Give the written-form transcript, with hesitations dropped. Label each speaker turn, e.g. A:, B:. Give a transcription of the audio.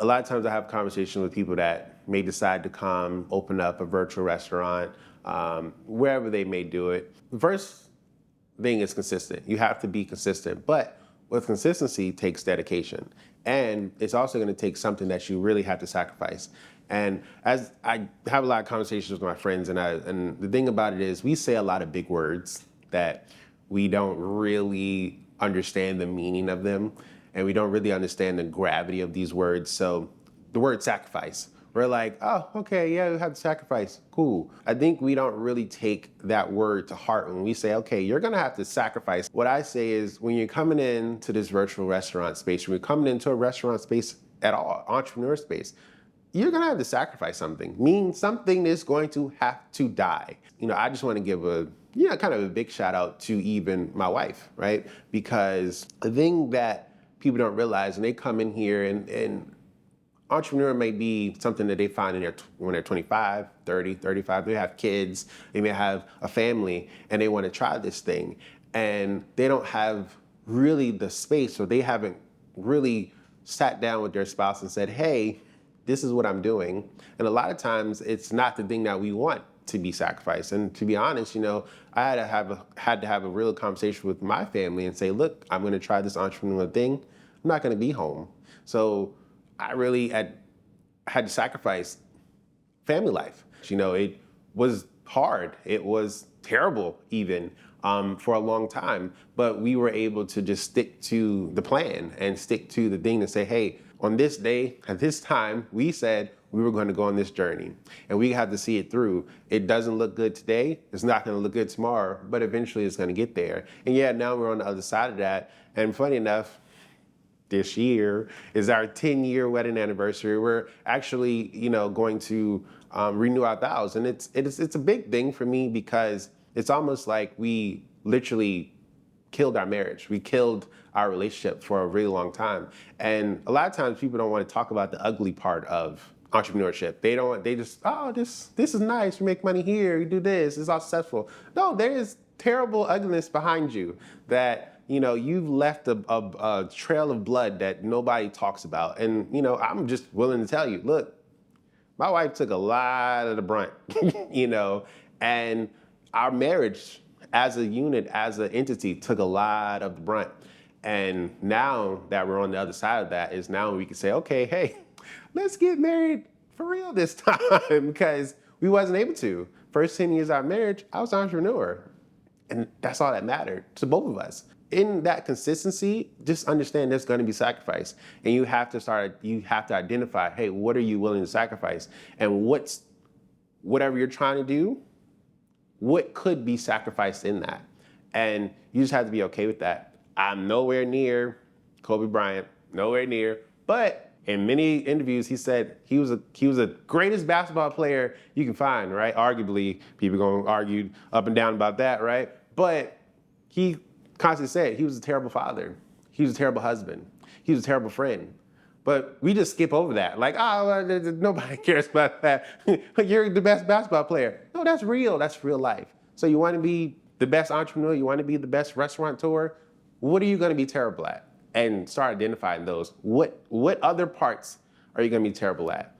A: lot of times I have conversations with people that may decide to come open up a virtual restaurant, wherever they may do it. The first thing is consistent. You have to be consistent, but with consistency takes dedication. And it's also going to take something that you really have to sacrifice. And as I have a lot of conversations with my friends, and the thing about it is we say a lot of big words that we don't really understand the meaning of them, and we don't really understand the gravity of these words. So the word sacrifice, we're like, oh, okay, yeah, we have to sacrifice, cool. I think we don't really take that word to heart when we say, okay, you're gonna have to sacrifice. What I say is when you're coming into this virtual restaurant space, when you're coming into a restaurant space at all, entrepreneur space, you're gonna have to sacrifice something. Meaning something is going to have to die. I just wanna give kind of a big shout out to even my wife, right? Because the thing that people don't realize when they come in here and entrepreneur may be something that they find when they're 25, 30, 35, they have kids, they may have a family, and they wanna try this thing. And they don't have really the space, or they haven't really sat down with their spouse and said, hey, this is what I'm doing. And a lot of times it's not the thing that we want to be sacrificed. And to be honest, I had to have a real conversation with my family and say, look, I'm gonna try this entrepreneurial thing. I'm not gonna be home. So I really had to sacrifice family life. It was hard. It was terrible even for a long time, but we were able to just stick to the plan and stick to the thing and say, hey, on this day, at this time, we said we were going to go on this journey and we have to see it through. It doesn't look good today. It's not going to look good tomorrow, but eventually it's going to get there. And yeah, now we're on the other side of that. And funny enough, this year is our 10-year wedding anniversary. We're actually, going to renew our vows. And it's a big thing for me because it's almost like we literally killed our marriage. We killed our relationship for a really long time. And a lot of times people don't want to talk about the ugly part of entrepreneurship. They just, oh, this is nice. You make money here, you do this, it's all successful. No, there is terrible ugliness behind you that, you've left a trail of blood that nobody talks about. And, I'm just willing to tell you, look, my wife took a lot of the brunt, and our marriage as a unit, as an entity, took a lot of the brunt. And now that we're on the other side of that is now we can say, okay, hey, let's get married for real this time because we wasn't able to. First 10 years of our marriage, I was an entrepreneur. And that's all that mattered to both of us. In that consistency, just understand there's going to be sacrifice. And you have to identify, hey, what are you willing to sacrifice? And whatever you're trying to do, what could be sacrificed in that? And you just have to be okay with that. I'm nowhere near Kobe Bryant, nowhere near, but in many interviews, he said he was the greatest basketball player you can find, right? Arguably, people are gonna argue up and down about that, right? But he constantly said he was a terrible father. He was a terrible husband. He was a terrible friend. But we just skip over that. Like, nobody cares about that. You're the best basketball player. No, that's real. That's real life. So you want to be the best entrepreneur? You want to be the best restaurateur? What are you going to be terrible at? And start identifying those. What other parts are you going to be terrible at?